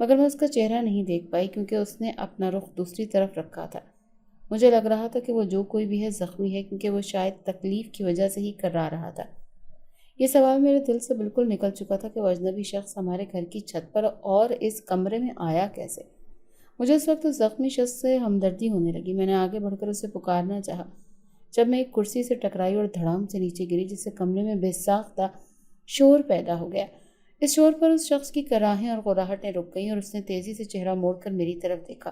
مگر میں اس کا چہرہ نہیں دیکھ پائی کیونکہ اس نے اپنا رخ دوسری طرف رکھا تھا۔ مجھے لگ رہا تھا کہ وہ جو کوئی بھی ہے زخمی ہے کیونکہ وہ شاید تکلیف کی وجہ سے ہی کرا رہا تھا۔ یہ سوال میرے دل سے بالکل نکل چکا تھا کہ وہ اجنبی شخص ہمارے گھر کی چھت پر اور اس کمرے میں آیا کیسے؟ مجھے اس وقت اس زخمی شخص سے ہمدردی ہونے لگی۔ میں نے آگے بڑھ کر اسے پکارنا چاہا جب میں ایک کرسی سے ٹکرائی اور دھڑام سے نیچے گری، جس سے کمرے میں بے ساختہ شور پیدا ہو گیا۔ اس شور پر اس شخص کی کراہیں اور غراہٹیں رک گئیں اور اس نے تیزی سے چہرہ موڑ کر میری طرف دیکھا،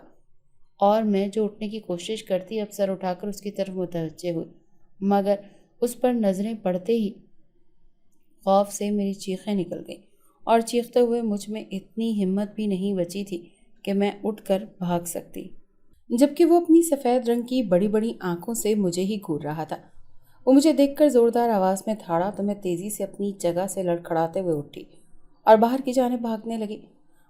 اور میں جو اٹھنے کی کوشش کرتی اب سر اٹھا کر اس کی طرف متوجہ ہوئی، مگر اس پر نظریں پڑتے ہی خوف سے میری چیخیں نکل گئیں اور چیختے ہوئے مجھ میں اتنی ہمت بھی نہیں بچی تھی کہ میں اٹھ کر بھاگ سکتی، جبکہ وہ اپنی سفید رنگ کی بڑی بڑی آنکھوں سے مجھے ہی گھور رہا تھا۔ وہ مجھے دیکھ کر زوردار آواز میں دھاڑا تو میں تیزی سے اپنی جگہ سے لڑکھڑاتے ہوئے اٹھی اور باہر کی جانب بھاگنے لگی،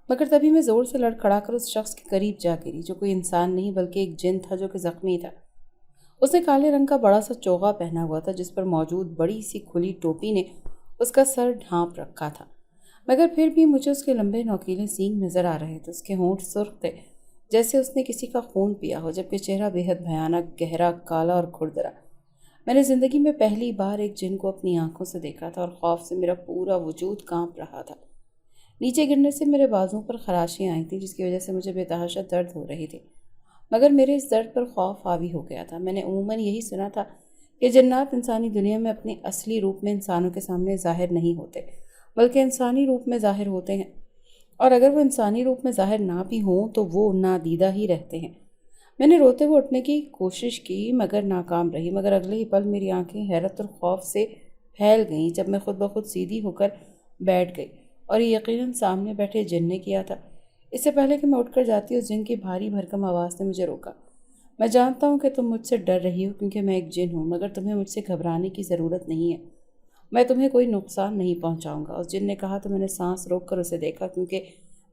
مگر تبھی میں زور سے لڑکھڑا کر اس شخص کے قریب جا گری جو کوئی انسان نہیں بلکہ ایک جن تھا جو کہ زخمی تھا۔ اس نے کالے رنگ کا بڑا سا چوغا پہنا ہوا تھا جس پر موجود بڑی سی کھلی ٹوپی نے اس کا سر ڈھانپ رکھا تھا، مگر پھر بھی مجھے اس کے لمبے نوکیلے سینگ نظر آ رہے تھے۔ اس کے ہونٹ سرخ تھے جیسے اس نے کسی کا خون پیا ہو، جبکہ چہرہ بے حد بھیانک، گہرا، کالا اور کھردرا۔ میں نے زندگی میں پہلی بار ایک جن کو اپنی آنکھوں سے دیکھا تھا اور خوف سے میرا پورا وجود کانپ رہا تھا۔ نیچے گرنے سے میرے بازوؤں پر خراشیں آئی تھیں جس کی وجہ سے مجھے بے تحاشا درد ہو رہی تھی، مگر میرے اس درد پر خوف حاوی ہو گیا تھا۔ میں نے عموماً یہی سنا تھا کہ جنات انسانی دنیا میں اپنے اصلی روپ میں انسانوں کے سامنے ظاہر نہیں ہوتے بلکہ انسانی روپ میں ظاہر ہوتے ہیں، اور اگر وہ انسانی روپ میں ظاہر نہ بھی ہوں تو وہ نادیدہ ہی رہتے ہیں۔ میں نے روتے ہوئے اٹھنے کی کوشش کی مگر ناکام رہی، مگر اگلے ہی پل میری آنکھیں حیرت اور خوف سے پھیل گئیں جب میں خود بخود سیدھی ہو کر بیٹھ گئی، اور یہ یقیناً سامنے بیٹھے جن نے کیا تھا۔ اس سے پہلے کہ میں اٹھ کر جاتی اس جن کی بھاری بھرکم آواز نے مجھے روکا۔ میں جانتا ہوں کہ تم مجھ سے ڈر رہی ہو کیونکہ میں ایک جن ہوں، مگر تمہیں مجھ سے گھبرانے کی ضرورت نہیں ہے، میں تمہیں کوئی نقصان نہیں پہنچاؤں گا۔ اس جن نے کہا تو میں نے سانس روک کر اسے دیکھا کیونکہ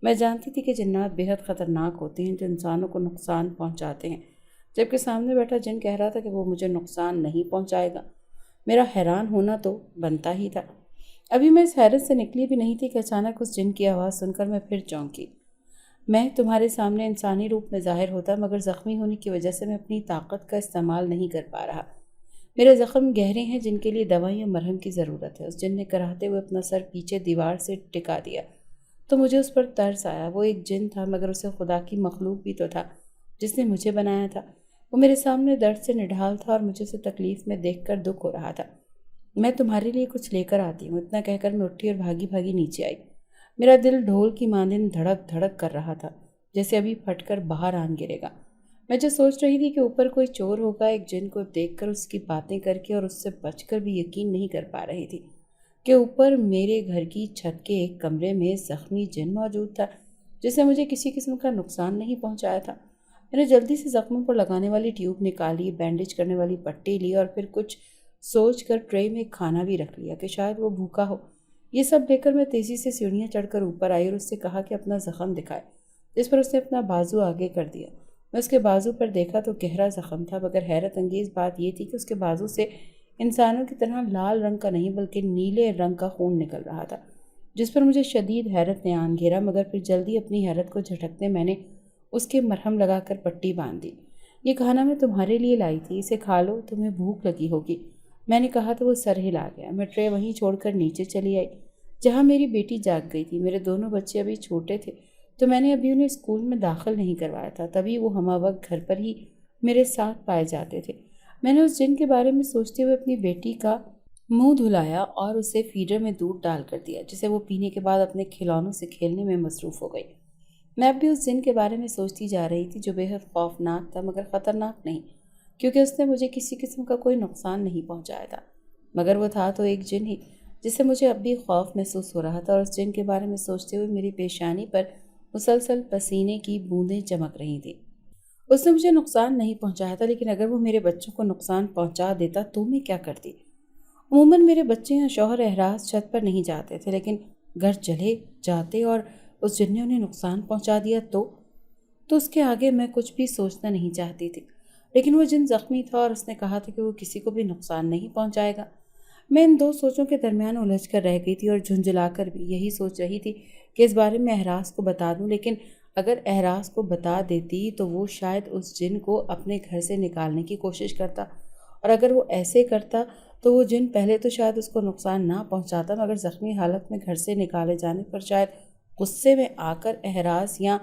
میں جانتی تھی کہ جنات بے حد خطرناک ہوتے ہیں جو انسانوں کو نقصان پہنچاتے ہیں، جبکہ سامنے بیٹھا جن کہہ رہا تھا کہ وہ مجھے نقصان نہیں پہنچائے گا۔ میرا حیران ہونا تو بنتا ہی تھا۔ ابھی میں اس حیرت سے نکلی بھی نہیں تھی کہ اچانک اس جن کی آواز سن کر میں پھر چونکی۔ میں تمہارے سامنے انسانی روپ میں ظاہر ہوتا مگر زخمی ہونے کی وجہ سے میں اپنی طاقت کا استعمال نہیں کر پا رہا۔ میرے زخم گہرے ہیں جن کے لیے دوائی اور مرہم کی ضرورت ہے۔ اس جن نے کراہتے ہوئے اپنا سر پیچھے دیوار سے ٹکا دیا تو مجھے اس پر ترس آیا۔ وہ ایک جن تھا مگر اسے خدا کی مخلوق بھی تو تھا جس نے مجھے بنایا تھا۔ وہ میرے سامنے درد سے نڈھال تھا اور مجھے اسے تکلیف میں دیکھ کر دکھ ہو رہا تھا۔ میں تمہارے لیے کچھ لے کر آتی ہوں، اتنا کہہ کر میں اٹھی اور بھاگی بھاگی نیچے آئی۔ میرا دل ڈھول کی مانند دھڑک دھڑک کر رہا تھا جیسے ابھی پھٹ کر باہر آن گرے گا۔ میں جو سوچ رہی تھی کہ اوپر کوئی چور ہوگا، ایک جن کو دیکھ کر اس کی باتیں کر کے اور اس سے بچ کر بھی یقین نہیں کر پا رہی تھی کہ اوپر میرے گھر کی چھت کے ایک کمرے میں زخمی جن موجود تھا جس نے مجھے کسی قسم کا نقصان نہیں پہنچایا تھا۔ میں نے جلدی سے زخموں پر لگانے والی ٹیوب نکالی، بینڈیج کرنے والی پٹی لی اور پھر کچھ سوچ کر ٹرے میں کھانا بھی رکھ لیا کہ شاید وہ بھوکا ہو۔ یہ سب لے کر میں تیزی سے سیڑھیاں چڑھ کر اوپر آئی اور اس سے کہا کہ اپنا زخم دکھائے، جس پر اس نے اپنا بازو آگے کر دیا۔ میں اس کے بازو پر دیکھا تو گہرا زخم تھا، مگر حیرت انگیز بات یہ تھی کہ اس کے بازو سے انسانوں کی طرح لال رنگ کا نہیں بلکہ نیلے رنگ کا خون نکل رہا تھا، جس پر مجھے شدید حیرت نے آن گھیرا، مگر پھر جلدی اپنی حیرت کو جھٹکتے میں نے اس کے مرہم لگا کر پٹی باندھ دی۔ یہ کھانا میں تمہارے لیے لائی تھی، اسے کھا لو، تمہیں بھوک لگی ہوگی، میں نے کہا تو وہ سر ہلا گیا۔ میں ٹرے وہیں چھوڑ کر نیچے چلی آئی جہاں میری بیٹی جاگ گئی تھی۔ میرے دونوں بچے ابھی چھوٹے تھے تو میں نے ابھی انہیں اسکول میں داخل نہیں کروایا تھا، تبھی وہ ہمہ وقت گھر پر ہی میرے ساتھ پائے جاتے تھے۔ میں نے اس جن کے بارے میں سوچتے ہوئے اپنی بیٹی کا منہ دھلایا اور اسے فیڈر میں دودھ ڈال کر دیا جسے وہ پینے کے بعد اپنے کھلونوں سے کھیلنے میں مصروف ہو گئی۔ میں اب بھی اس جن کے بارے میں سوچتی جا رہی تھی جو بے حد خوفناک تھا مگر خطرناک نہیں، کیونکہ اس نے مجھے کسی قسم کا کوئی نقصان نہیں پہنچایا تھا، مگر وہ تھا تو ایک جن ہی جس سے مجھے اب بھی خوف محسوس ہو رہا تھا۔ اور اس جن کے بارے میں سوچتے ہوئے میری پیشانی پر مسلسل پسینے کی بوندیں چمک رہی تھیں۔ اس نے مجھے نقصان نہیں پہنچایا تھا، لیکن اگر وہ میرے بچوں کو نقصان پہنچا دیتا تو میں کیا کرتی؟ عموماً میرے بچے یا شوہر احراز چھت پر نہیں جاتے تھے، لیکن گھر چلے جاتے اور اس جن نے انہیں نقصان پہنچا دیا تو اس کے آگے میں کچھ بھی سوچنا نہیں چاہتی تھی۔ لیکن وہ جن زخمی تھا اور اس نے کہا تھا کہ وہ کسی کو بھی نقصان نہیں پہنچائے گا۔ میں ان دو سوچوں کے درمیان الجھ کر رہ گئی تھی اور جھنجھلا کر بھی یہی سوچ رہی تھی کہ اس بارے میں احراز کو بتا دوں، لیکن اگر احراز کو بتا دیتی تو وہ شاید اس جن کو اپنے گھر سے نکالنے کی کوشش کرتا، اور اگر وہ ایسے کرتا تو وہ جن پہلے تو شاید اس کو نقصان نہ پہنچاتا، مگر زخمی حالت میں گھر سے نکالے جانے پر شاید غصے میں آ کر احراز یا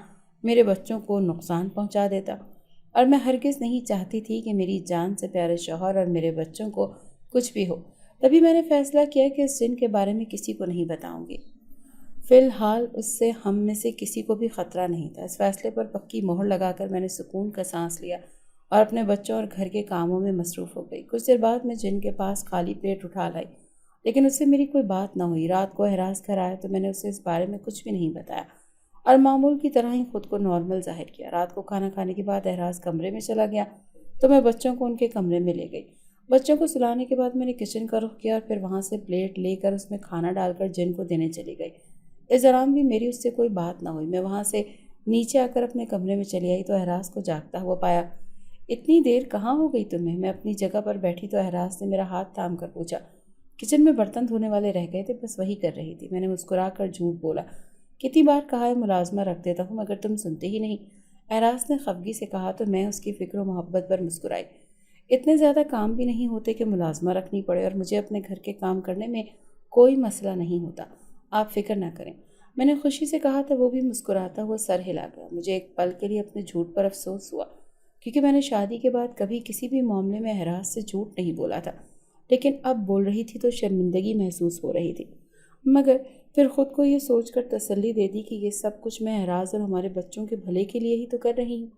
میرے بچوں کو نقصان پہنچا دیتا، اور میں ہرگز نہیں چاہتی تھی کہ میری جان سے پیارے شوہر اور میرے بچوں کو کچھ بھی ہو۔ تبھی میں نے فیصلہ کیا کہ اس جن کے بارے میں کسی کو نہیں بتاؤں گی۔ فی الحال اس سے ہم میں سے کسی کو بھی خطرہ نہیں تھا۔ اس فیصلے پر پکی مہر لگا کر میں نے سکون کا سانس لیا اور اپنے بچوں اور گھر کے کاموں میں مصروف ہو گئی۔ کچھ دیر بعد میں جن کے پاس خالی پلیٹ اٹھا لائی، لیکن اس سے میری کوئی بات نہ ہوئی۔ رات کو احراز گھر آیا تو میں نے اسے اس بارے میں کچھ بھی نہیں بتایا اور معمول کی طرح ہی خود کو نارمل ظاہر کیا۔ رات کو کھانا کھانے کے بعد احراز کمرے میں چلا گیا تو میں بچوں کو ان کے کمرے میں لے گئی۔ بچوں کو سلانے کے بعد میں نے کچن کا رخ کیا اور پھر وہاں سے پلیٹ لے کر اس میں کھانا ڈال کر جن کو دینے چلی گئی۔ اس دوران بھی میری اس سے کوئی بات نہ ہوئی۔ میں وہاں سے نیچے آ کر اپنے کمرے میں چلی آئی تو احراز کو جاگتا ہوا پایا۔ اتنی دیر کہاں ہو گئی تمہیں؟ میں اپنی جگہ پر بیٹھی تو احراز نے میرا ہاتھ تھام کر پوچھا۔ کچن میں برتن دھونے والے رہ گئے تھے، بس وہی کر رہی تھی۔ میں نے مسکرا کر جھوٹ بولا۔ کتنی بار کہا ہے ملازمہ رکھ دیتا ہوں مگر تم سنتے ہی نہیں، احراز نے خفگی سے کہا تو میں اس کی فکر و محبت پر مسکرائی۔ اتنے زیادہ کام بھی نہیں ہوتے کہ ملازمہ رکھنی پڑے، اور مجھے اپنے گھر کے کام کرنے میں کوئی مسئلہ نہیں ہوتا، آپ فکر نہ کریں، میں نے خوشی سے کہا تو وہ بھی مسکراتا ہوا سر ہلا گیا۔ مجھے ایک پل کے لیے اپنے جھوٹ پر افسوس ہوا، کیونکہ میں نے شادی کے بعد کبھی کسی بھی معاملے میں احراز سے جھوٹ نہیں بولا تھا، لیکن اب بول رہی تھی تو شرمندگی محسوس ہو رہی تھی، مگر پھر خود کو یہ سوچ کر تسلی دے دی کہ یہ سب کچھ میں احراز اور ہمارے بچوں کے بھلے کے لیے ہی تو کر رہی ہوں۔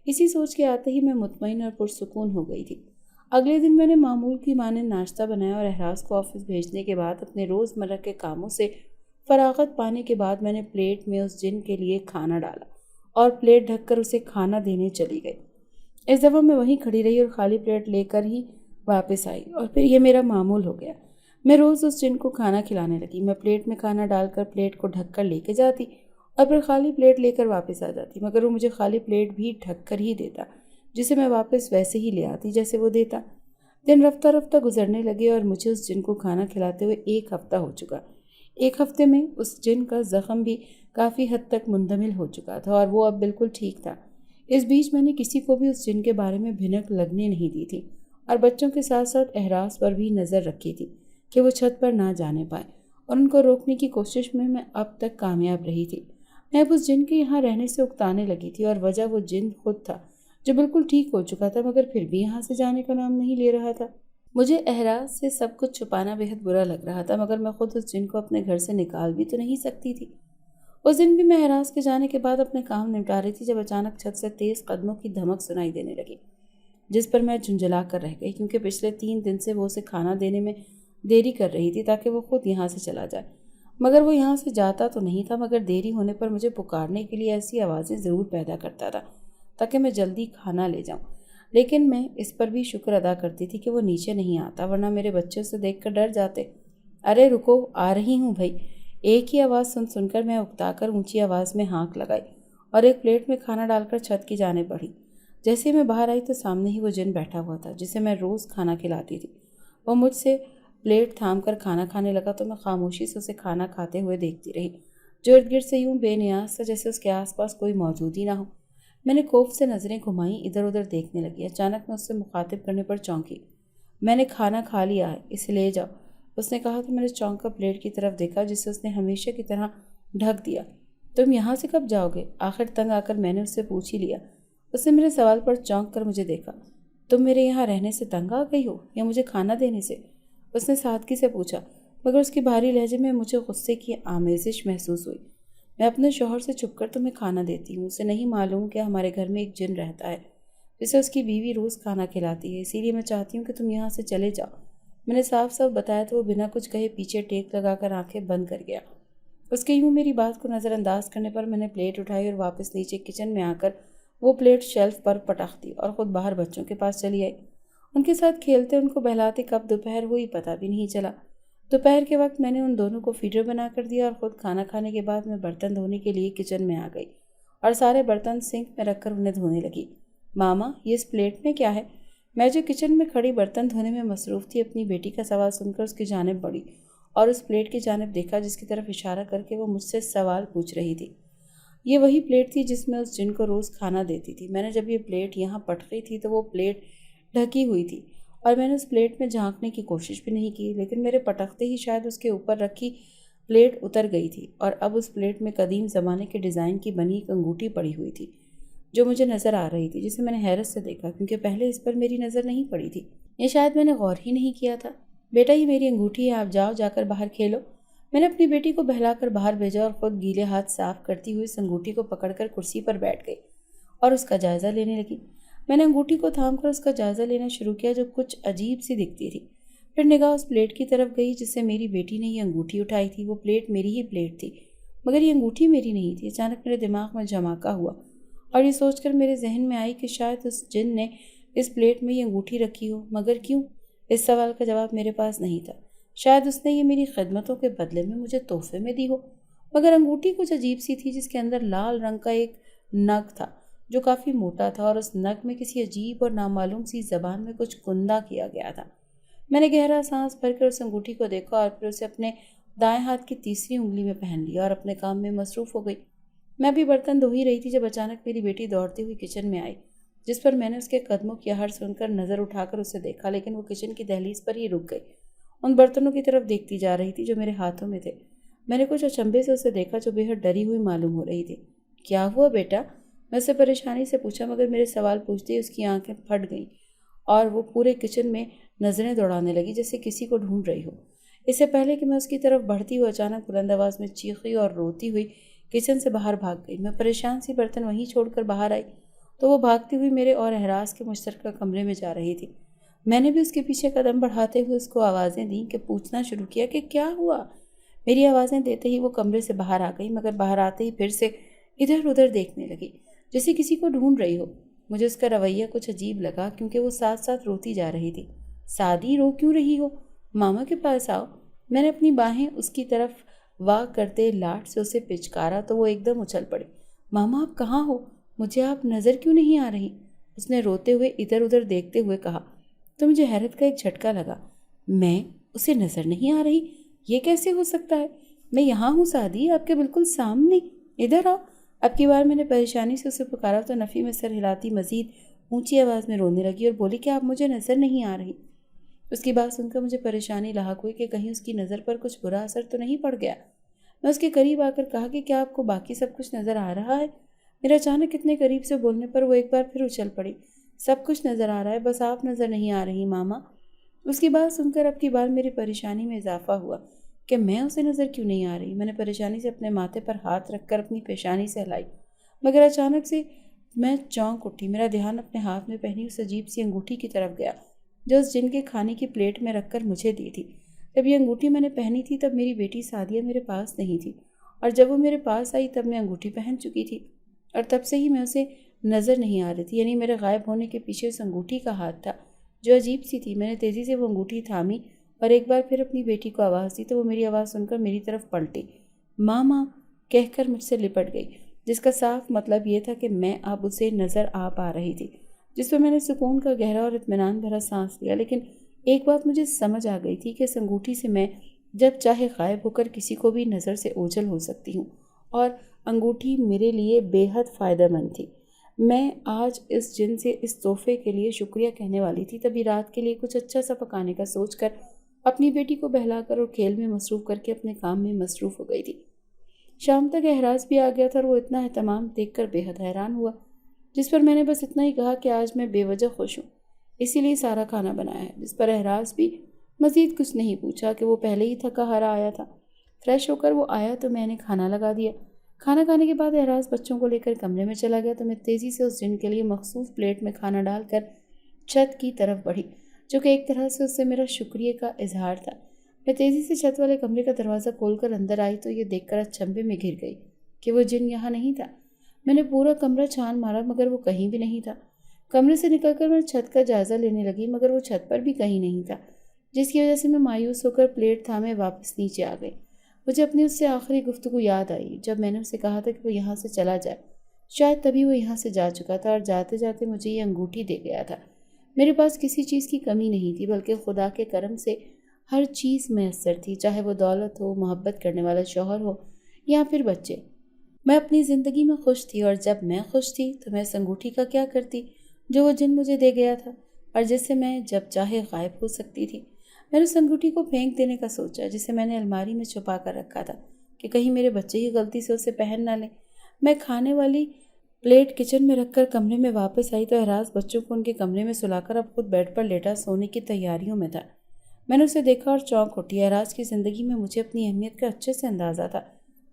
اسی سوچ کے آتے ہی میں مطمئن اور پرسکون ہو گئی تھی۔ اگلے دن میں نے معمول کی مانند ناشتہ بنایا اور احراز کو آفس بھیجنے کے بعد اپنے روزمرہ کے کاموں سے فراغت پانے کے بعد میں نے پلیٹ میں اس جن کے لیے کھانا ڈالا اور پلیٹ ڈھک کر اسے کھانا دینے چلی گئی۔ اس دفعہ میں وہیں کھڑی رہی اور خالی پلیٹ لے کر ہی واپس آئی، اور پھر یہ میرا معمول ہو گیا۔ میں روز اس جن کو کھانا کھلانے لگی۔ میں پلیٹ میں کھانا ڈال کر پلیٹ کو ڈھک کر لے کے جاتی اور پھر خالی پلیٹ لے کر واپس آ جاتی، مگر وہ مجھے خالی پلیٹ بھی ڈھک کر ہی دیتا، جسے میں واپس ویسے ہی لے آتی جیسے وہ دیتا۔ دن رفتہ رفتہ گزرنے لگے اور مجھے اس جن کو کھانا کھلاتے ہوئے 1 ہفتہ ہو چکا۔ 1 ہفتے میں اس جن کا زخم بھی کافی حد تک مندمل ہو چکا تھا اور وہ اب بالکل ٹھیک تھا۔ اس بیچ میں نے کسی کو بھی اس جن کے بارے میں بھنک لگنے نہیں دی تھی اور بچوں کے ساتھ ساتھ احراز پر بھی نظر رکھی تھی کہ وہ چھت پر نہ جانے پائے، اور ان کو روکنے کی کوشش میں اب تک کامیاب رہی تھی۔ میں اب اس جن کے یہاں رہنے سے اکتانے لگی تھی، اور وجہ وہ جن خود تھا جو بالکل ٹھیک ہو چکا تھا مگر پھر بھی یہاں سے جانے کا نام نہیں لے رہا تھا۔ مجھے احراز سے سب کچھ چھپانا بہت برا لگ رہا تھا، مگر میں خود اس جن کو اپنے گھر سے نکال بھی تو نہیں سکتی تھی۔ اس دن بھی میں احراز کے جانے کے بعد اپنے کام نمٹا رہی تھی جب اچانک چھت سے تیز قدموں کی دھمک سنائی دینے لگی، جس پر میں جھنجھلا کر رہ گئی، کیونکہ پچھلے 3 دن سے وہ اسے کھانا دینے میں دیری کر رہی تھی تاکہ وہ خود یہاں سے چلا جائے، مگر وہ یہاں سے جاتا تو نہیں تھا، مگر دیری ہونے پر مجھے پکارنے کے لیے ایسی آوازیں ضرور پیدا کرتا تھا تاکہ میں جلدی کھانا لے جاؤں۔ لیکن میں اس پر بھی شکر ادا کرتی تھی کہ وہ نیچے نہیں آتا، ورنہ میرے بچے اسے دیکھ کر ڈر جاتے۔ ارے رکو، آ رہی ہوں بھائی، ایک ہی آواز سن کر میں اکتا کر اونچی آواز میں ہانک لگائی اور ایک پلیٹ میں کھانا ڈال کر چھت کی جانب بڑھی۔ جیسے ہی میں باہر آئی تو سامنے ہی وہ جن بیٹھا ہوا تھا جسے میں روز کھانا کھلاتی تھی۔ وہ مجھ سے پلیٹ تھام کر کھانا کھانے لگا تو میں خاموشی سے اسے کھانا کھاتے ہوئے دیکھتی رہی، جو ارد گرد سے یوں بے نیاز تھا جیسے اس کے آس پاس کوئی موجود ہی نہ ہو۔ میں نے خوف سے نظریں گھمائیں، ادھر ادھر دیکھنے لگی۔ اچانک میں اس سے مخاطب کرنے پر چونکی۔ میں نے کھانا کھا لیا ہے، اسے لے جاؤ، اس نے کہا تو میں نے چونک کر پلیٹ کی طرف دیکھا جسے اس نے ہمیشہ کی طرح ڈھک دیا۔ تم یہاں سے کب جاؤ گے؟ آخر تنگ آ کر میں نے اس سے پوچھ ہی لیا۔ اس نے میرے سوال پر چونک کر مجھے دیکھا۔ تم میرے یہاں رہنے سے تنگ آ گئی ہو یا مجھے کھانا دینے سے؟ اس نے سادگی سے پوچھا، مگر اس کی بھاری لہجے میں مجھے غصے کی آمیزش محسوس ہوئی۔ میں اپنے شوہر سے چھپ کر تمہیں کھانا دیتی ہوں، اسے نہیں معلوم کہ ہمارے گھر میں ایک جن رہتا ہے جسے اس کی بیوی روز کھانا کھلاتی ہے، اسی لیے میں چاہتی ہوں کہ تم یہاں سے چلے جاؤ۔ میں نے صاف صاف بتایا تو وہ بنا کچھ کہے پیچھے ٹیک لگا کر آنکھیں بند کر گیا۔ اس کے یوں میری بات کو نظر انداز کرنے پر میں نے پلیٹ اٹھائی اور واپس نیچے کچن میں آ کر وہ پلیٹ شیلف پر پٹخ دی اور خود باہر بچوں کے پاس چلی آئی۔ ان کے ساتھ کھیلتے، ان کو بہلاتے کب دوپہر ہوئی پتہ بھی نہیں چلا۔ دوپہر کے وقت میں نے ان دونوں کو فیڈر بنا کر دیا اور خود کھانا کھانے کے بعد میں برتن دھونے کے لیے کچن میں آ گئی اور سارے برتن سنک میں رکھ کر انہیں دھونے لگی۔ ماما، یہ اس پلیٹ میں کیا ہے؟ میں جو کچن میں کھڑی برتن دھونے میں مصروف تھی اپنی بیٹی کا سوال سن کر اس کی جانب بڑھی اور اس پلیٹ کی جانب دیکھا جس کی طرف اشارہ کر کے وہ مجھ سے سوال پوچھ رہی تھی۔ یہ وہی پلیٹ تھی جس میں اس جن کو روز کھانا دیتی تھی۔ میں نے جب یہ پلیٹ یہاں پٹکی تھی تو وہ پلیٹ ڈھکی ہوئی تھی اور میں نے اس پلیٹ میں جھانکنے کی کوشش بھی نہیں کی، لیکن میرے پٹکتے ہی شاید اس کے اوپر رکھی پلیٹ اتر گئی تھی اور اب اس پلیٹ میں قدیم زمانے کے ڈیزائن کی بنی ایک انگوٹھی پڑی ہوئی تھی جو مجھے نظر آ رہی تھی، جسے میں نے حیرت سے دیکھا کیونکہ پہلے اس پر میری نظر نہیں پڑی تھی۔ یہ شاید میں نے غور ہی نہیں کیا تھا۔ بیٹا یہ میری انگوٹھی ہے، آپ جاؤ جا کر باہر کھیلو۔ میں نے اپنی بیٹی کو بہلا کر باہر بھیجا اور خود گیلے ہاتھ صاف کرتی ہوئی اس انگوٹھی کو پکڑ کر کرسی پر بیٹھ گئی اور اس کا جائزہ لینے لگی۔ میں نے انگوٹھی کو تھام کر اس کا جائزہ لینا شروع کیا جو کچھ عجیب سی دکھتی تھی۔ پھر نگاہ اس پلیٹ کی طرف گئی جس سے میری بیٹی نے یہ انگوٹھی اٹھائی تھی۔ وہ پلیٹ میری ہی پلیٹ تھی مگر یہ انگوٹھی میری نہیں تھی۔ اچانک میرے دماغ میں جھماکہ ہوا اور یہ سوچ کر میرے ذہن میں آئی کہ شاید اس جن نے اس پلیٹ میں یہ انگوٹھی رکھی ہو، مگر کیوں؟ اس سوال کا جواب میرے پاس نہیں تھا۔ شاید اس نے یہ میری خدمتوں کے بدلے میں مجھے تحفے میں دی ہو، مگر انگوٹھی کچھ عجیب سی تھی جس کے اندر لال رنگ کا ایک نگ تھا جو کافی موٹا تھا اور اس نگ میں کسی عجیب اور نامعلوم سی زبان میں کچھ کندہ کیا گیا تھا۔ میں نے گہرا سانس بھر کر اس انگوٹھی کو دیکھا اور پھر اسے اپنے دائیں ہاتھ کی تیسری انگلی میں پہن لیا اور اپنے کام میں مصروف ہو گئی۔ میں بھی برتن دھو ہی رہی تھی جب اچانک میری بیٹی دوڑتی ہوئی کچن میں آئی، جس پر میں نے اس کے قدموں کی آہٹ سن کر نظر اٹھا کر اسے دیکھا، لیکن وہ کچن کی دہلیز پر ہی رک گئی، ان برتنوں کی طرف دیکھتی جا رہی تھی جو میرے ہاتھوں میں تھے۔ میں نے کچھ اچنبھے سے اسے دیکھا جو بے حد ڈری ہوئی معلوم ہو رہی تھی۔ کیا ہوا بیٹا؟ میں اسے پریشانی سے پوچھا، مگر میرے سوال پوچھتے ہی اس کی آنکھیں پھٹ گئیں اور وہ پورے کچن میں نظریں دوڑانے لگی جیسے کسی کو ڈھونڈ رہی ہو۔ اس سے پہلے کہ میں اس کی طرف بڑھتی ہوئی اچانک بلند آواز میں چیخی اور روتی ہوئی کچن سے باہر بھاگ گئی۔ میں پریشان سی برتن وہیں چھوڑ کر باہر آئی تو وہ بھاگتی ہوئی میرے اور احراز کے مشترکہ کمرے میں جا رہی تھی۔ میں نے بھی اس کے پیچھے قدم بڑھاتے ہوئے اس کو آوازیں دیں کہ پوچھنا شروع کیا کہ کیا ہوا۔ میری آوازیں دیتے ہی وہ کمرے سے باہر آ گئی، مگر باہر آتے ہی پھر سے ادھر ادھر دیکھنے لگی جیسے کسی کو ڈھونڈ رہی ہو۔ مجھے اس کا رویہ کچھ عجیب لگا کیونکہ وہ ساتھ ساتھ روتی جا رہی تھی۔ سادی رو کیوں رہی ہو؟ ماما کے پاس آؤ۔ میں نے اپنی باہیں اس کی طرف واہ کرتے لاٹ سے اسے پچکارا تو وہ ایک دم اچھل پڑی۔ ماما آپ کہاں ہو؟ مجھے آپ نظر کیوں نہیں آ رہی؟ اس نے روتے ہوئے ادھر ادھر دیکھتے ہوئے کہا تو مجھے حیرت کا ایک جھٹکا لگا۔ میں اسے نظر نہیں آ رہی؟ یہ کیسے ہو سکتا ہے؟ میں یہاں ہوں سادی، آپ کے بالکل سامنے، ادھر آؤ۔ اب کی بار میں نے پریشانی سے اسے پکارا تو نفی میں سر ہلاتی مزید اونچی آواز میں رونے لگی اور بولی کہ آپ مجھے نظر نہیں آ رہی۔ اس کی بات سن کر مجھے پریشانی لاحق ہوئی کہ کہیں اس کی نظر پر کچھ برا اثر تو نہیں پڑ گیا۔ میں اس کے قریب آ کر کہا کہ کیا آپ کو باقی سب کچھ نظر آ رہا ہے؟ میرا اچانک اتنے قریب سے بولنے پر وہ ایک بار پھر اچھل پڑی۔ سب کچھ نظر آ رہا ہے، بس آپ نظر نہیں آ رہی ماما۔ اس کی بات سن کر اب کی بار میری پریشانی میں اضافہ ہوا کہ میں اسے نظر کیوں نہیں آ رہی۔ میں نے پریشانی سے اپنے ماتھے پر ہاتھ رکھ کر اپنی پیشانی سے ہلائی، مگر اچانک سے میں چونک اٹھی۔ میرا دھیان اپنے ہاتھ میں پہنی اس عجیب سی انگوٹھی کی طرف گیا جو اس جن کے کھانے کی پلیٹ میں رکھ کر مجھے دی تھی۔ جب یہ انگوٹھی میں نے پہنی تھی تب میری بیٹی سعدیہ میرے پاس نہیں تھی، اور جب وہ میرے پاس آئی تب میں انگوٹھی پہن چکی تھی اور تب سے ہی میں اسے نظر نہیں آ رہی تھی، یعنی میرے غائب ہونے کے پیچھے اس انگوٹھی کا ہاتھ تھا جو عجیب سی تھی۔ میں نے تیزی سے وہ انگوٹھی تھامی اور ایک بار پھر اپنی بیٹی کو آواز دی تو وہ میری آواز سن کر میری طرف پلٹی، ماما کہہ کر مجھ سے لپٹ گئی، جس کا صاف مطلب یہ تھا کہ میں اب اسے نظر آ پا رہی تھی، جس پر میں نے سکون کا گہرا اور اطمینان بھرا سانس لیا۔ لیکن ایک بات مجھے سمجھ آ گئی تھی کہ اس انگوٹھی سے میں جب چاہے غائب ہو کر کسی کو بھی نظر سے اوجھل ہو سکتی ہوں، اور انگوٹھی میرے لیے بے حد فائدہ مند تھی۔ میں آج اس جن سے اس تحفے کے لیے شکریہ کہنے والی تھی، تبھی رات کے لیے کچھ اچھا سا پکانے کا سوچ کر اپنی بیٹی کو بہلا کر اور کھیل میں مصروف کر کے اپنے کام میں مصروف ہو گئی تھی۔ شام تک احراز بھی آ گیا تھا اور وہ اتنا اہتمام دیکھ کر بے حد حیران ہوا، جس پر میں نے بس اتنا ہی کہا کہ آج میں بے وجہ خوش ہوں، اسی لیے سارا کھانا بنایا ہے، جس پر احراز بھی مزید کچھ نہیں پوچھا کہ وہ پہلے ہی تھکا ہارا آیا تھا۔ فریش ہو کر وہ آیا تو میں نے کھانا لگا دیا۔ کھانا کھانے کے بعد احراز بچوں کو لے کر کمرے میں چلا گیا تو میں تیزی سے اس جن کے لیے مخصوص پلیٹ میں کھانا ڈال کر چھت کی طرف بڑھی، جو کہ ایک طرح سے اس سے میرا شکریہ کا اظہار تھا۔ میں تیزی سے چھت والے کمرے کا دروازہ کھول کر اندر آئی تو یہ دیکھ کر اچنبھے میں گر گئی کہ وہ جن یہاں نہیں تھا۔ میں نے پورا کمرہ چھان مارا مگر وہ کہیں بھی نہیں تھا۔ کمرے سے نکل کر میں چھت کا جائزہ لینے لگی مگر وہ چھت پر بھی کہیں نہیں تھا، جس کی وجہ سے میں مایوس ہو کر پلیٹ تھامے واپس نیچے آ گئی۔ مجھے اپنی اس سے آخری گفتگو یاد آئی جب میں نے اسے کہا تھا کہ وہ یہاں سے چلا جائے، شاید تبھی وہ یہاں سے جا چکا تھا اور جاتے جاتے مجھے یہ انگوٹھی دے گیا تھا۔ میرے پاس کسی چیز کی کمی نہیں تھی، بلکہ خدا کے کرم سے ہر چیز میسر تھی، چاہے وہ دولت ہو، محبت کرنے والا شوہر ہو یا پھر بچے۔ میں اپنی زندگی میں خوش تھی، اور جب میں خوش تھی تو میں اس انگوٹھی کا کیا کرتی جو وہ جن مجھے دے گیا تھا اور جس سے میں جب چاہے غائب ہو سکتی تھی۔ میں نے اس انگوٹھی کو پھینک دینے کا سوچا، جسے میں نے الماری میں چھپا کر رکھا تھا کہ کہیں میرے بچے ہی غلطی سے اسے پہن نہ لیں۔ میں کھانے والی پلیٹ کچن میں رکھ کر کمرے میں واپس آئی تو احراز بچوں کو ان کے کمرے میں سلا کر اب خود بیڈ پر لیٹا سونے کی تیاریوں میں تھا۔ میں نے اسے دیکھا اور چونک اٹھی۔ احراز کی زندگی میں مجھے اپنی اہمیت کا اچھے سے اندازہ تھا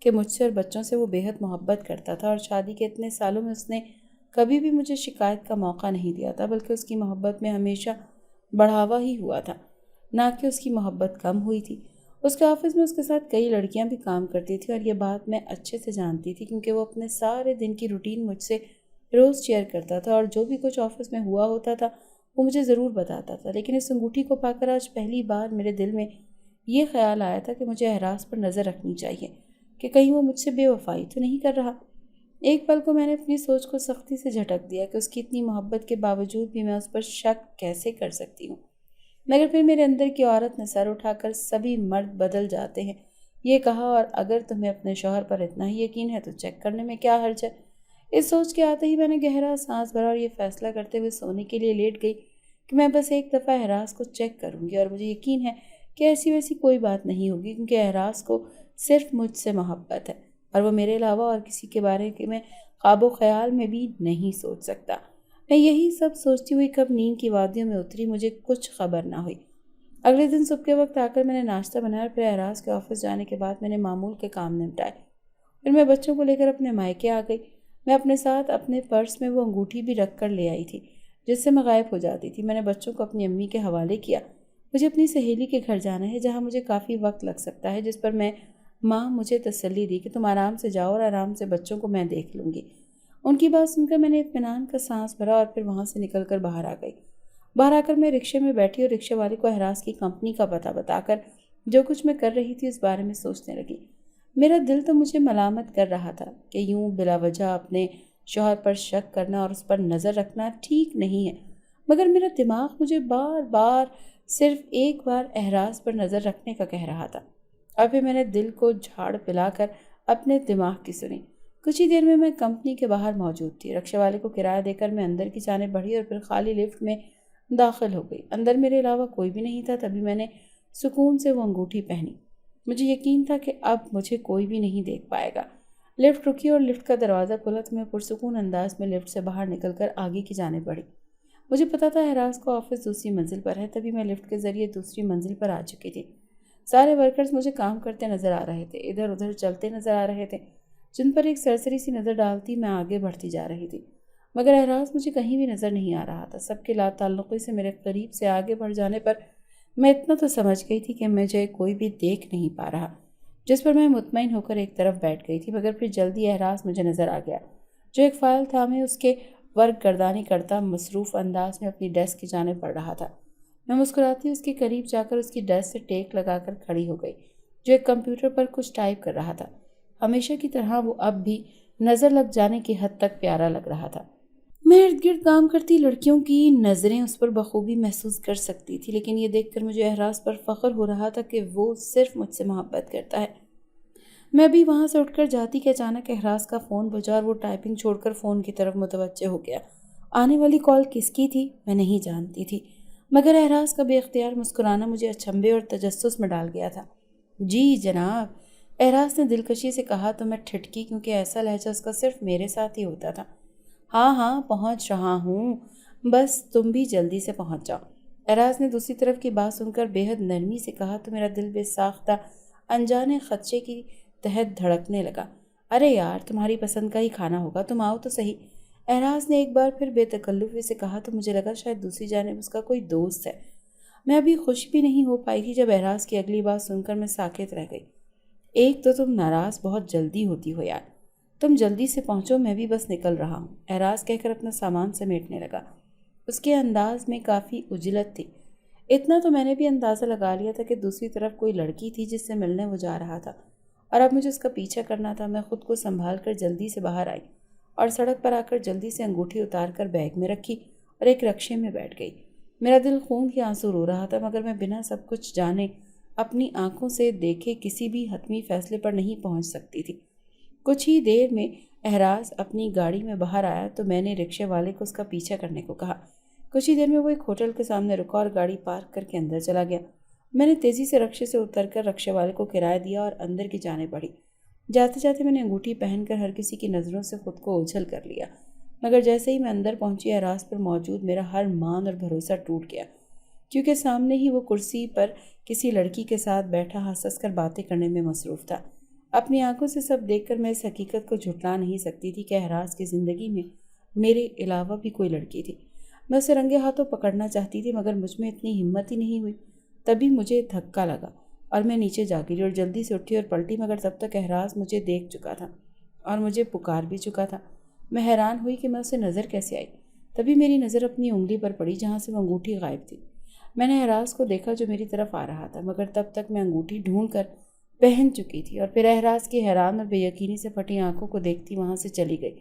کہ مجھ سے اور بچوں سے وہ بے حد محبت کرتا تھا، اور شادی کے اتنے سالوں میں اس نے کبھی بھی مجھے شکایت کا موقع نہیں دیا تھا، بلکہ اس کی محبت میں ہمیشہ بڑھاوا ہی ہوا تھا، نہ کہ اس کی محبت کم ہوئی تھی۔ اس کے آفس میں اس کے ساتھ کئی لڑکیاں بھی کام کرتی تھیں، اور یہ بات میں اچھے سے جانتی تھی کیونکہ وہ اپنے سارے دن کی روٹین مجھ سے روز شیئر کرتا تھا، اور جو بھی کچھ آفس میں ہوا ہوتا تھا وہ مجھے ضرور بتاتا تھا۔ لیکن اس انگوٹھی کو پا کر آج پہلی بار میرے دل میں یہ خیال آیا تھا کہ مجھے احراز پر نظر رکھنی چاہیے کہ کہیں وہ مجھ سے بے وفائی تو نہیں کر رہا۔ ایک پل کو میں نے اپنی سوچ کو سختی سے جھٹک دیا کہ اس کی اتنی محبت کے باوجود بھی میں اس پر شک کیسے کر سکتی ہوں۔ مگر پھر میرے اندر کی عورت نے سر اٹھا کر سبھی مرد بدل جاتے ہیں یہ کہا، اور اگر تمہیں اپنے شوہر پر اتنا ہی یقین ہے تو چیک کرنے میں کیا حرج ہے۔ اس سوچ کے آتے ہی میں نے گہرا سانس بھرا اور یہ فیصلہ کرتے ہوئے سونے کے لیے لیٹ گئی کہ میں بس ایک دفعہ احراز کو چیک کروں گی، اور مجھے یقین ہے کہ ایسی ویسی کوئی بات نہیں ہوگی، کیونکہ احراز کو صرف مجھ سے محبت ہے اور وہ میرے علاوہ اور کسی کے بارے میں خواب و خیال میں بھی نہیں سوچ سکتا۔ میں یہی سب سوچتی ہوئی کب نیند کی وادیوں میں اتری، مجھے کچھ خبر نہ ہوئی۔ اگلے دن صبح کے وقت آ کر میں نے ناشتہ بنایا، اور پھر احراز کے آفس جانے کے بعد میں نے معمول کے کام نمٹائے۔ پھر میں بچوں کو لے کر اپنے مائکے آ گئی۔ میں اپنے ساتھ اپنے پرس میں وہ انگوٹھی بھی رکھ کر لے آئی تھی جس سے میں غائب ہو جاتی تھی۔ میں نے بچوں کو اپنی امی کے حوالے کیا۔ مجھے اپنی سہیلی کے گھر جانا ہے جہاں مجھے کافی وقت لگ سکتا ہے، جس پر ماں مجھے تسلی دی کہ تم آرام سے جاؤ اور آرام سے بچوں کو میں دیکھ لوں گی۔ ان کی بات سن کر میں نے اطمینان کا سانس بھرا اور پھر وہاں سے نکل کر باہر آ گئی۔ باہر آ کر میں رکشے میں بیٹھی اور رکشے والے کو احراز کی کمپنی کا پتہ بتا کر جو کچھ میں کر رہی تھی اس بارے میں سوچنے لگی۔ میرا دل تو مجھے ملامت کر رہا تھا کہ یوں بلا وجہ اپنے شوہر پر شک کرنا اور اس پر نظر رکھنا ٹھیک نہیں ہے، مگر میرا دماغ مجھے بار بار صرف ایک بار احراز پر نظر رکھنے کا کہہ رہا تھا۔ اور پھر میں نے دل کو جھاڑ پلا کر اپنے دماغ کی سنی۔ کچھ ہی دیر میں کمپنی کے باہر موجود تھی۔ رکشے والے کو کرایہ دے کر میں اندر کی جانب بڑھی اور پھر خالی لفٹ میں داخل ہو گئی۔ اندر میرے علاوہ کوئی بھی نہیں تھا۔ تبھی میں نے سکون سے وہ انگوٹھی پہنی۔ مجھے یقین تھا کہ اب مجھے کوئی بھی نہیں دیکھ پائے گا۔ لفٹ رکی اور لفٹ کا دروازہ کھلا تو میں پرسکون انداز میں لفٹ سے باہر نکل کر آگے کی جانب بڑھی۔ مجھے پتا تھا احراز کو آفس دوسری منزل پر ہے، تبھی میں لفٹ کے ذریعے دوسری منزل پر آ چکی تھی۔ سارے ورکرز مجھے کام کرتے نظر آ رہے تھے، ادھر ادھر چلتے نظر آ رہے تھے، جن پر ایک سرسری سی نظر ڈالتی میں آگے بڑھتی جا رہی تھی، مگر احراز مجھے کہیں بھی نظر نہیں آ رہا تھا۔ سب کے لا تعلقی سے میرے قریب سے آگے بڑھ جانے پر میں اتنا تو سمجھ گئی تھی کہ مجھے کوئی بھی دیکھ نہیں پا رہا، جس پر میں مطمئن ہو کر ایک طرف بیٹھ گئی تھی۔ مگر پھر جلدی احراز مجھے نظر آ گیا، جو ایک فائل تھامے اس کے ورک گردانی کرتا مصروف انداز میں اپنی ڈیسک کی جانب بڑھ رہا تھا۔ میں مسکراتی اس کے قریب جا کر اس کی ڈیسک سے ٹیک لگا کر کھڑی ہو گئی، جو ایک کمپیوٹر پر کچھ ٹائپ کر رہا تھا۔ ہمیشہ کی طرح وہ اب بھی نظر لگ جانے کی حد تک پیارا لگ رہا تھا۔ میں ارد گرد کام کرتی لڑکیوں کی نظریں اس پر بخوبی محسوس کر سکتی تھی، لیکن یہ دیکھ کر مجھے احراز پر فخر ہو رہا تھا کہ وہ صرف مجھ سے محبت کرتا ہے۔ میں ابھی وہاں سے اٹھ کر جاتی کہ اچانک احراز کا فون بجا اور وہ ٹائپنگ چھوڑ کر فون کی طرف متوجہ ہو گیا۔ آنے والی کال کس کی تھی میں نہیں جانتی تھی، مگر احراز کا بے اختیار مسکرانا مجھے اچنبھے اور تجسس میں ڈال گیا تھا۔ جی جناب، احراز نے دلکشی سے کہا تو میں ٹھٹکی، کیونکہ ایسا لہجہ اس کا صرف میرے ساتھ ہی ہوتا تھا۔ ہاں ہاں پہنچ رہا ہوں، بس تم بھی جلدی سے پہنچ جاؤ۔ احراز نے دوسری طرف کی بات سن کر بے حد نرمی سے کہا تو میرا دل بے ساختہ انجانے خدشے کی تحت دھڑکنے لگا۔ ارے یار، تمہاری پسند کا ہی کھانا ہوگا، تم آؤ تو صحیح۔ احراز نے ایک بار پھر بے تکلفی سے کہا تو مجھے لگا شاید دوسری جانب اس کا کوئی دوست ہے۔ میں ابھی خوش بھی نہیں ہو پائی تھی جب احراز کی اگلی بات سن کر میں ساکت رہ گئی۔ ایک تو تم ناراض بہت جلدی ہوتی ہو یار، تم جلدی سے پہنچو، میں بھی بس نکل رہا ہوں، احراز کہہ کر اپنا سامان سمیٹنے لگا۔ اس کے انداز میں کافی عجلت تھی۔ اتنا تو میں نے بھی اندازہ لگا لیا تھا کہ دوسری طرف کوئی لڑکی تھی جس سے ملنے وہ جا رہا تھا، اور اب مجھے اس کا پیچھا کرنا تھا۔ میں خود کو سنبھال کر جلدی سے باہر آئی اور سڑک پر آ کر جلدی سے انگوٹھی اتار کر بیگ میں رکھی اور ایک رکشے میں بیٹھ گئی۔ میرا دل خون کے آنسو رو رہا تھا، مگر میں بنا سب کچھ جانے اپنی آنکھوں سے دیکھے کسی بھی حتمی فیصلے پر نہیں پہنچ سکتی تھی۔ کچھ ہی دیر میں احراز اپنی گاڑی میں باہر آیا تو میں نے رکشے والے کو اس کا پیچھا کرنے کو کہا۔ کچھ ہی دیر میں وہ ایک ہوٹل کے سامنے رکا اور گاڑی پارک کر کے اندر چلا گیا۔ میں نے تیزی سے رکشے سے اتر کر رکشے والے کو کرایہ دیا اور اندر کی جانب بڑھی۔ جاتے جاتے میں نے انگوٹھی پہن کر ہر کسی کی نظروں سے خود کو اوجھل کر لیا، مگر جیسے ہی میں اندر پہنچی احراز پر موجود میرا ہر مان اور بھروسہ ٹوٹ گیا، کیونکہ سامنے ہی وہ کرسی پر کسی لڑکی کے ساتھ بیٹھا ہنس ہنس کر باتیں کرنے میں مصروف تھا۔ اپنی آنکھوں سے سب دیکھ کر میں اس حقیقت کو جھٹلا نہیں سکتی تھی کہ احراز کی زندگی میں میرے علاوہ بھی کوئی لڑکی تھی۔ میں اسے رنگے ہاتھوں پکڑنا چاہتی تھی، مگر مجھ میں اتنی ہمت ہی نہیں ہوئی۔ تبھی مجھے دھکا لگا اور میں نیچے جا گری اور جلدی سے اٹھی اور پلٹی، مگر تب تک احراز مجھے دیکھ چکا تھا اور مجھے پکار بھی چکا تھا۔ میں حیران ہوئی کہ میں اسے نظر کیسے آئی۔ تبھی میری نظر اپنی انگلی پر پڑی جہاں سے وہ انگوٹھی غائب تھی۔ میں نے احراز کو دیکھا جو میری طرف آ رہا تھا، مگر تب تک میں انگوٹھی ڈھونڈ کر پہن چکی تھی اور پھر احراز کی حیران اور بے یقینی سے پھٹی آنکھوں کو دیکھتی وہاں سے چلی گئی،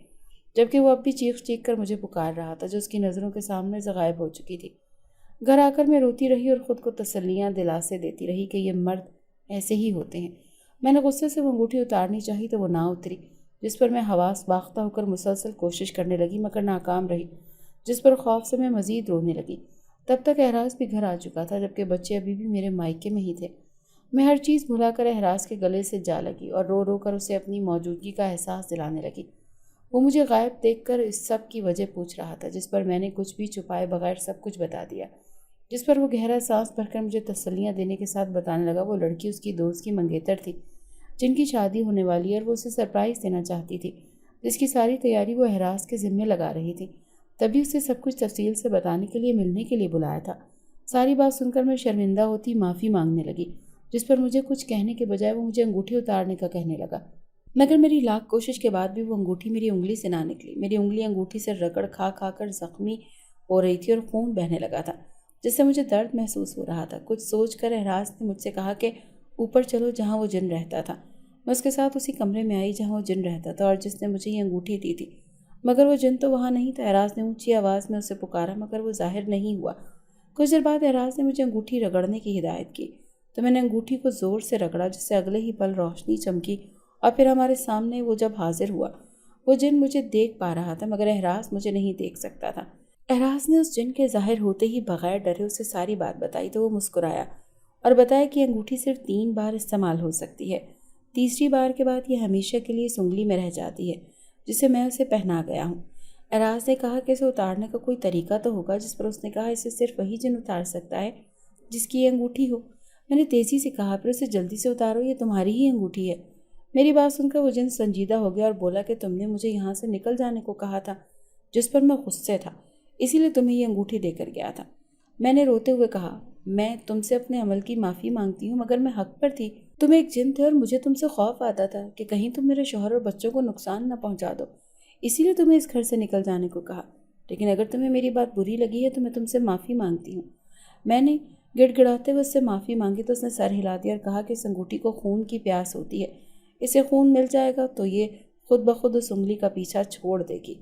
جبکہ وہ اب بھی چیخ چیخ کر مجھے پکار رہا تھا جو اس کی نظروں کے سامنے سے غائب ہو چکی تھی۔ گھر آ کر میں روتی رہی اور خود کو تسلیاں دلاسے دیتی رہی کہ یہ مرد ایسے ہی ہوتے ہیں۔ میں نے غصے سے وہ انگوٹھی اتارنی چاہی تو وہ نہ اتری، جس پر میں حواس باختہ ہو کر مسلسل کوشش کرنے لگی مگر ناکام رہی، جس پر خوف سے میں مزید رونے لگی۔ تب تک احراز بھی گھر آ چکا تھا، جبکہ بچے ابھی بھی میرے مائکے میں ہی تھے۔ میں ہر چیز بھلا کر احراز کے گلے سے جا لگی اور رو رو کر اسے اپنی موجودگی کا احساس دلانے لگی۔ وہ مجھے غائب دیکھ کر اس سب کی وجہ پوچھ رہا تھا، جس پر میں نے کچھ بھی چھپائے بغیر سب کچھ بتا دیا، جس پر وہ گہرا سانس بھر کر مجھے تسلیاں دینے کے ساتھ بتانے لگا وہ لڑکی اس کی دوست کی منگیتر تھی جن کی شادی ہونے والی ہے اور وہ اسے سرپرائز دینا چاہتی تھی، جس کی ساری تیاری وہ احراز کے ذمے لگا رہی تھی۔ تبھی اسے سب کچھ تفصیل سے بتانے کے لیے ملنے کے لیے بلایا تھا۔ ساری بات سن کر میں شرمندہ ہوتی معافی مانگنے لگی، جس پر مجھے کچھ کہنے کے بجائے وہ مجھے انگوٹھی اتارنے کا کہنے لگا، مگر میری لاکھ کوشش کے بعد بھی وہ انگوٹھی میری انگلی سے نہ نکلی۔ میری انگلی انگوٹھی سے رگڑ کھا کھا کر زخمی ہو رہی تھی اور خون بہنے لگا تھا، جس سے مجھے درد محسوس ہو رہا تھا۔ کچھ سوچ کر احراز نے مجھ سے کہا کہ اوپر چلو جہاں وہ جن رہتا تھا۔ میں اس کے ساتھ اسی کمرے میں آئی جہاں وہ جن رہتا تھا اور جس نے مجھے یہ انگوٹھی دی تھی، مگر وہ جن تو وہاں نہیں تھا۔ احراز نے اونچی آواز میں اسے پکارا مگر وہ ظاہر نہیں ہوا۔ کچھ دیر بعد احراز نے مجھے انگوٹھی رگڑنے کی ہدایت کی تو میں نے انگوٹھی کو زور سے رگڑا، جس سے اگلے ہی پل روشنی چمکی اور پھر ہمارے سامنے وہ جب حاضر ہوا۔ وہ جن مجھے دیکھ پا رہا تھا مگر احراز مجھے نہیں دیکھ سکتا تھا۔ احراز نے اس جن کے ظاہر ہوتے ہی بغیر ڈرے اسے ساری بات بتائی تو وہ مسکرایا اور بتایا کہ انگوٹھی صرف 3 بار استعمال ہو سکتی ہے، تیسری بار کے بعد یہ ہمیشہ کے لیے اس انگلی میں رہ جاتی ہے جسے میں اسے پہنا گیا ہوں۔ احراز نے کہا کہ اسے اتارنے کا کوئی طریقہ تو ہوگا، جس پر اس نے کہا اسے صرف وہی جن اتار سکتا ہے جس کی یہ انگوٹھی ہو۔ میں نے تیزی سے کہا پھر اسے جلدی سے اتارو، یہ تمہاری ہی انگوٹھی ہے۔ میری بات سن کر وہ جن سنجیدہ ہو گیا اور بولا کہ تم نے مجھے یہاں سے نکل جانے کو کہا تھا، جس پر میں غصے تھا، اسی لیے تمہیں یہ انگوٹھی دے کر گیا تھا۔ میں نے روتے ہوئے کہا میں تم سے اپنے عمل کی معافی مانگتی ہوں، مگر میں حق پر تھی، تم ایک جن تھے اور مجھے تم سے خوف آتا تھا کہ کہیں تم میرے شوہر اور بچوں کو نقصان نہ پہنچا دو، اسی لیے تمہیں اس گھر سے نکل جانے کو کہا۔ لیکن اگر تمہیں میری بات بری لگی ہے تو میں تم سے معافی مانگتی ہوں۔ میں نے گڑ گڑاتے ہوئے اس سے معافی مانگی تو اس نے سر ہلا دیا اور کہا کہ اس انگوٹھی کو خون کی پیاس ہوتی ہے، اسے خون مل جائے گا تو یہ خود بخود اس انگلی کا پیچھا چھوڑ دے گی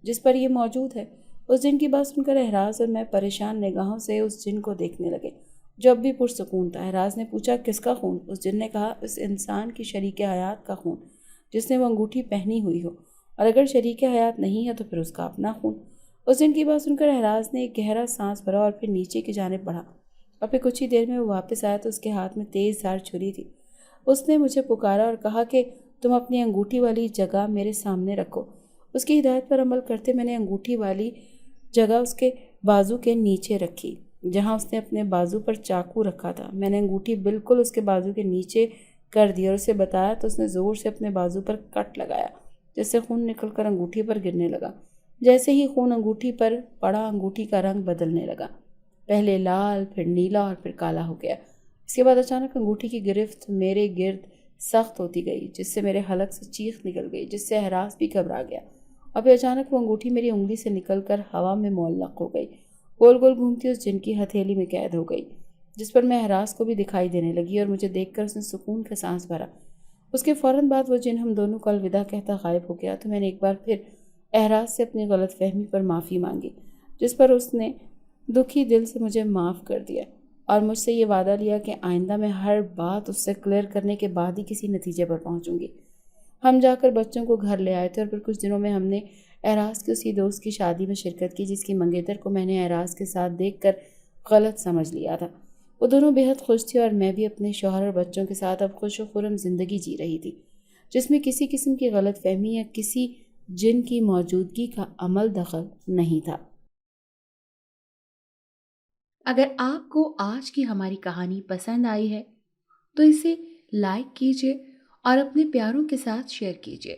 جس پر یہ موجود ہے۔ اس جن کی بات سن کر احراز اور میں پریشان نگاہوں سے اس جن کو دیکھنے لگے جو اب بھی پرسکون تھا۔ احراز نے پوچھا کس کا خون؟ اس جن نے کہا اس انسان کی شریک حیات کا خون جس نے وہ انگوٹھی پہنی ہوئی ہو، اور اگر شریک حیات نہیں ہے تو پھر اس کا اپنا خون۔ اس جن کی بات سن کر احراز نے ایک گہرا سانس بھرا اور پھر نیچے کی جانب بڑھا اور پھر کچھ ہی دیر میں وہ واپس آیا تو اس کے ہاتھ میں تیز دھار چھری تھی۔ اس نے مجھے پکارا اور کہا کہ تم اپنی انگوٹھی والی جگہ میرے سامنے رکھو۔ اس کی ہدایت پر عمل کرتے میں نے انگوٹھی والی جگہ اس کے بازو کے نیچے رکھی جہاں اس نے اپنے بازو پر چاقو رکھا تھا۔ میں نے انگوٹھی بالکل اس کے بازو کے نیچے کر دی اور اسے بتایا تو اس نے زور سے اپنے بازو پر کٹ لگایا جس سے خون نکل کر انگوٹھی پر گرنے لگا۔ جیسے ہی خون انگوٹھی پر پڑا انگوٹھی کا رنگ بدلنے لگا، پہلے لال پھر نیلا اور پھر کالا ہو گیا۔ اس کے بعد اچانک انگوٹھی کی گرفت میرے گرد سخت ہوتی گئی جس سے میرے حلق سے چیخ نکل گئی، جس سے احراز بھی گھبرا گیا۔ اور پھر اچانک وہ انگوٹھی میری انگلی سے نکل کر ہوا میں معلق ہو گئی، گول گول گھومتی اس جن کی ہتھیلی میں قید ہو گئی، جس پر میں احراز کو بھی دکھائی دینے لگی اور مجھے دیکھ کر اس نے سکون کا سانس بھرا۔ اس کے فوراً بعد وہ جن ہم دونوں کو الوداع کہتا غائب ہو گیا تو میں نے ایک بار پھر احراز سے اپنی غلط فہمی پر معافی مانگی، جس پر اس نے دکھی دل سے مجھے معاف کر دیا اور مجھ سے یہ وعدہ لیا کہ آئندہ میں ہر بات اس سے کلیئر کرنے کے بعد ہی کسی نتیجے پر پہنچوں گی۔ ہم جا کر بچوں کو گھر لے آئے تھے اور پھر کچھ دنوں میں ہم نے اعراز کی اسی دوست کی شادی میں شرکت کی جس کی منگیتر کو میں نے اعراز کے ساتھ دیکھ کر غلط سمجھ لیا تھا۔ وہ دونوں بہت خوش تھی اور میں بھی اپنے شوہر اور بچوں کے ساتھ اب خوش و خرم زندگی جی رہی تھی، جس میں کسی قسم کی غلط فہمی یا کسی جن کی موجودگی کا عمل دخل نہیں تھا۔ اگر آپ کو آج کی ہماری کہانی پسند آئی ہے تو اسے لائک کیجیے اور اپنے پیاروں کے ساتھ شیئر کیجیے۔